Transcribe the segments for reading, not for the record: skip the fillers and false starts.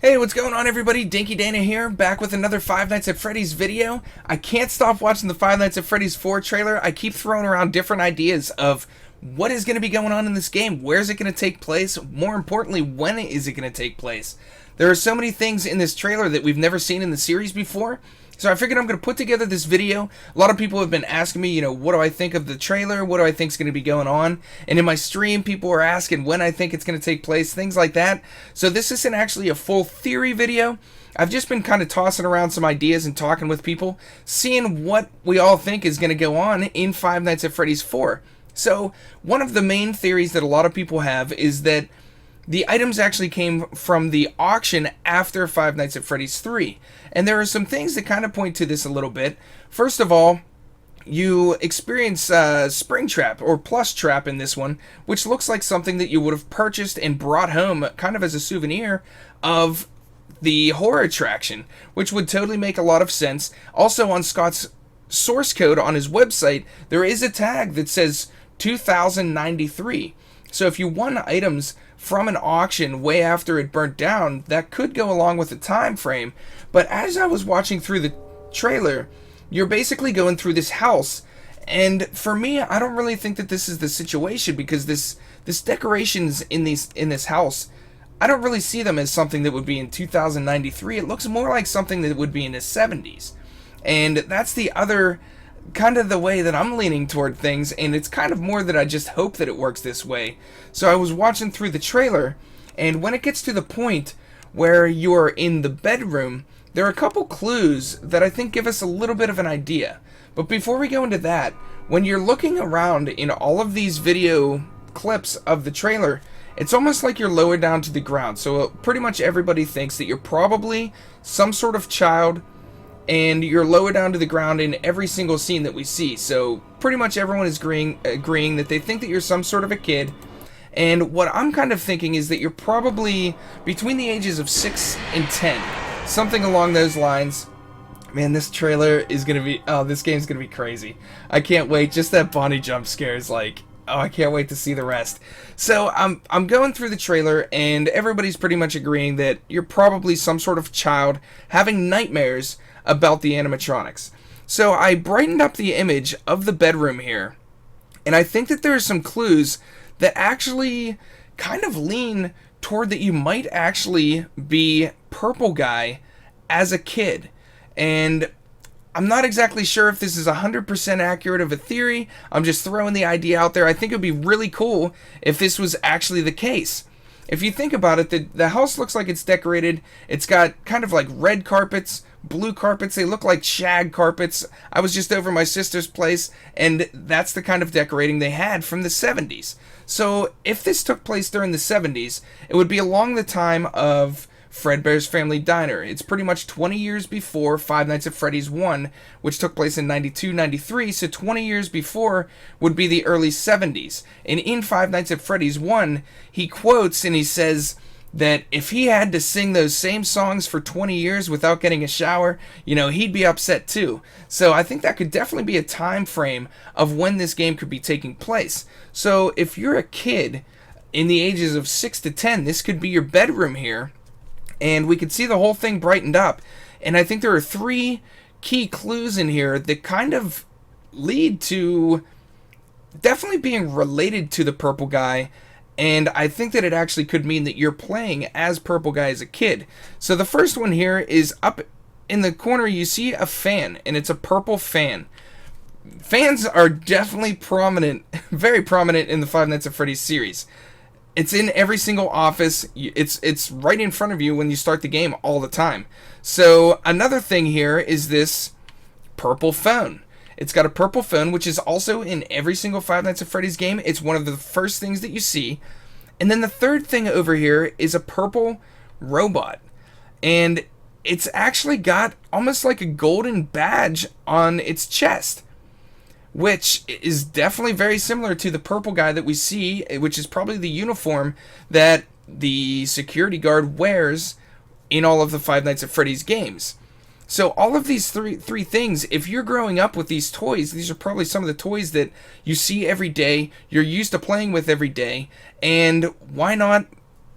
Hey, what's going on everybody? Dinky Dana here, back with another Five Nights at Freddy's video. I can't stop watching the Five Nights at Freddy's 4 trailer. I keep throwing around different ideas of what is going to be going on in this game, where is it going to take place, more importantly, when is it going to take place. There are so many things in this trailer that we've never seen in the series before, so I figured I'm going to put together this video. A lot of people have been asking me, what do I think of the trailer? What do I think is going to be going on? And in my stream, people are asking when I think it's going to take place, things like that. So this isn't actually a full theory video. I've just been kind of tossing around some ideas and talking with people, seeing what we all think is going to go on in Five Nights at Freddy's 4. So one of the main theories that a lot of people have is that the items actually came from the auction after Five Nights at Freddy's 3. And there are some things that kind of point to this a little bit. First of all, you experience Springtrap or Plush Trap in this one, which looks like something that you would have purchased and brought home kind of as a souvenir of the horror attraction, which would totally make a lot of sense. Also, on Scott's source code on his website, there is a tag that says 2093. So if you won items from an auction way after it burnt down, that could go along with the time frame. But as I was watching through the trailer, you're basically going through this house, and for me, I don't really think that this is the situation, because this decorations in this house, I don't really see them as something that would be in 2093. It looks more like something that would be in the 70s. And that's the other kind of the way that I'm leaning toward things, and it's kind of more that I just hope that it works this way. So I was watching through the trailer, and when it gets to the point where you're in the bedroom, there are a couple clues that I think give us a little bit of an idea. But before we go into that, when you're looking around in all of these video clips of the trailer, it's almost like you're lower down to the ground. So pretty much everybody thinks that you're probably some sort of child, and you're lower down to the ground in every single scene that we see. So pretty much everyone is agreeing that they think that you're some sort of a kid. And what I'm kind of thinking is that you're probably between the ages of 6 and 10. Something along those lines. Man, this trailer is going to be... Oh, this game's going to be crazy. I can't wait. Just that Bonnie jump scare is like... Oh, I can't wait to see the rest. So I'm going through the trailer, and everybody's pretty much agreeing that you're probably some sort of child having nightmares about the animatronics. So I brightened up the image of the bedroom here, and I think that there are some clues that actually kind of lean toward that you might actually be Purple Guy as a kid. And I'm not exactly sure if this is 100% accurate of a theory. I'm just throwing the idea out there. I think it would be really cool if this was actually the case. If you think about it, the house looks like it's decorated. It's got kind of like red carpets, blue carpets. They look like shag carpets. I was just over my sister's place, and that's the kind of decorating they had from the 70s. So if this took place during the 70s, it would be along the time of Fredbear's Family Diner. It's pretty much 20 years before Five Nights at Freddy's 1, which took place in 92, 93, so 20 years before would be the early 70s. And in Five Nights at Freddy's 1, he quotes and he says that if he had to sing those same songs for 20 years without getting a shower, he'd be upset too. So I think that could definitely be a time frame of when this game could be taking place. So if you're a kid in the ages of 6 to 10, this could be your bedroom here. And we could see the whole thing brightened up. And I think there are 3 key clues in here that kind of lead to definitely being related to the Purple Guy. And I think that it actually could mean that you're playing as Purple Guy as a kid. So the first one here is up in the corner. You see a fan, and it's a purple fan. Fans are definitely prominent, very prominent in the Five Nights at Freddy's series. It's in every single office. It's right in front of you when you start the game all the time. So another thing here is this purple phone. It's got a purple phone, which is also in every single Five Nights at Freddy's game. It's one of the first things that you see. And then the third thing over here is a purple robot. And it's actually got almost like a golden badge on its chest, which is definitely very similar to the Purple Guy that we see, which is probably the uniform that the security guard wears in all of the Five Nights at Freddy's games. So all of these three things, if you're growing up with these toys, these are probably some of the toys that you see every day, you're used to playing with every day, and why not,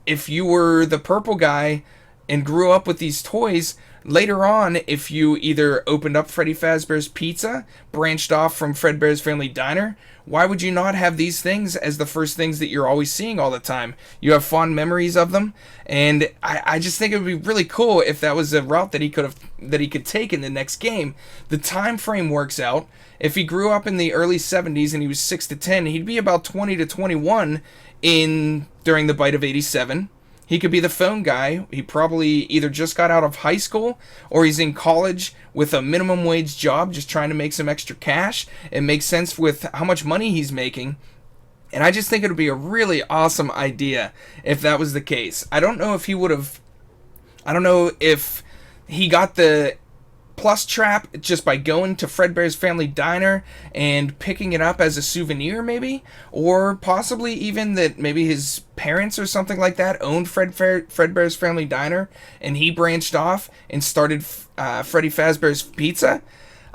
if you were the Purple Guy and grew up with these toys, later on, if you either opened up Freddy Fazbear's Pizza, branched off from Fredbear's Family Diner, why would you not have these things as the first things that you're always seeing all the time? You have fond memories of them, and I just think it would be really cool if that was a route that he could take in the next game. The time frame works out. If he grew up in the early 70s and he was 6 to 10, he'd be about 20 to 21 during the bite of 87. He could be the phone guy. He probably either just got out of high school or he's in college with a minimum wage job just trying to make some extra cash. It makes sense with how much money he's making. And I just think it would be a really awesome idea if that was the case. I don't know if he got the plus trap just by going to Fredbear's Family Diner and picking it up as a souvenir, maybe, or possibly even that maybe his parents or something like that owned Fredbear's Family Diner and he branched off and started Freddy Fazbear's Pizza.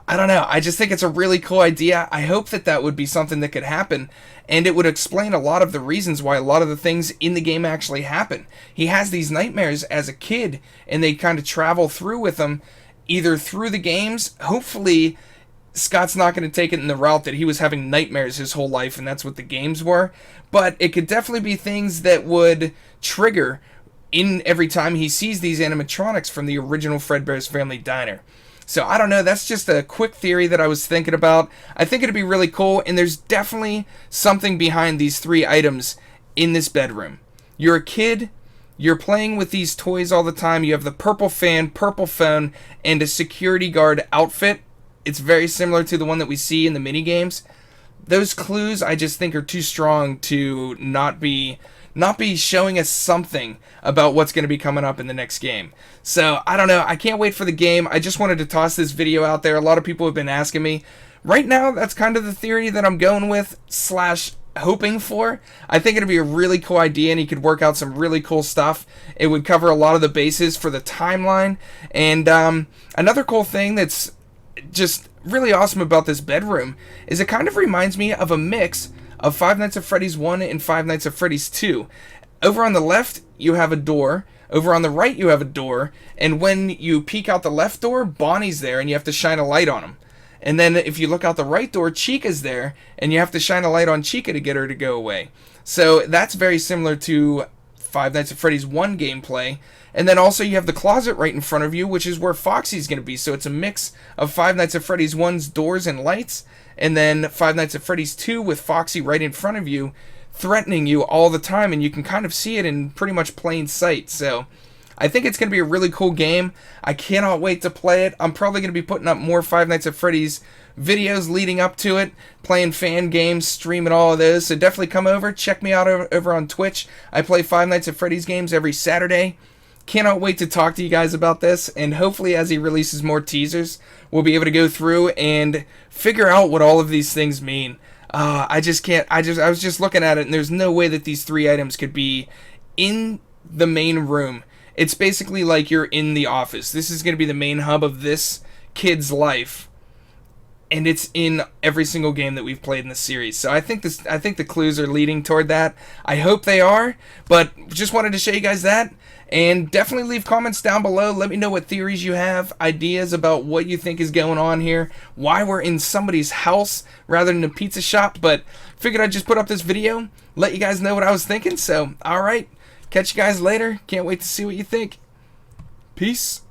I don't know. I just think it's a really cool idea. I hope that would be something that could happen, and it would explain a lot of the reasons why a lot of the things in the game actually happen. He has these nightmares as a kid, and they kind of travel through with him either through the games. Hopefully Scott's not going to take it in the route that he was having nightmares his whole life and that's what the games were, but it could definitely be things that would trigger in every time he sees these animatronics from the original Fredbear's Family Diner. So I don't know, that's just a quick theory that I was thinking about. I think it'd be really cool, and there's definitely something behind these 3 items in this bedroom. You're a kid, you're playing with these toys all the time. You have the purple fan, purple phone, and a security guard outfit. It's very similar to the one that we see in the mini games. Those clues I just think are too strong to not be showing us something about what's going to be coming up in the next game. So I don't know. I can't wait for the game. I just wanted to toss this video out there. A lot of people have been asking me. Right now, that's kind of the theory that I'm going with / hoping for. I think it'd be a really cool idea and he could work out some really cool stuff. It would cover a lot of the bases for the timeline. And another cool thing that's just really awesome about this bedroom is it kind of reminds me of a mix of Five Nights at Freddy's 1 and Five Nights at Freddy's 2. Over on the left, you have a door. Over on the right, you have a door. And when you peek out the left door, Bonnie's there and you have to shine a light on him. And then if you look out the right door, Chica's there, and you have to shine a light on Chica to get her to go away. So that's very similar to Five Nights at Freddy's 1 gameplay. And then also you have the closet right in front of you, which is where Foxy's going to be. So it's a mix of Five Nights at Freddy's 1's doors and lights, and then Five Nights at Freddy's 2 with Foxy right in front of you, threatening you all the time, and you can kind of see it in pretty much plain sight. So I think it's going to be a really cool game. I cannot wait to play it. I'm probably going to be putting up more Five Nights at Freddy's videos leading up to it, playing fan games, streaming all of those. So definitely come over, check me out over on Twitch. I play Five Nights at Freddy's games every Saturday. Cannot wait to talk to you guys about this, and hopefully as he releases more teasers, we'll be able to go through and figure out what all of these things mean. I just can't. I was just looking at it, and there's no way that these 3 items could be in the main room. It's basically like you're in the office. This is going to be the main hub of this kid's life, and it's in every single game that we've played in the series. So I think the clues are leading toward that. I hope they are, but just wanted to show you guys that. And definitely leave comments down below. Let me know what theories you have, ideas about what you think is going on here, why we're in somebody's house rather than a pizza shop. But figured I'd just put up this video, let you guys know what I was thinking. So, alright, catch you guys later. Can't wait to see what you think. Peace.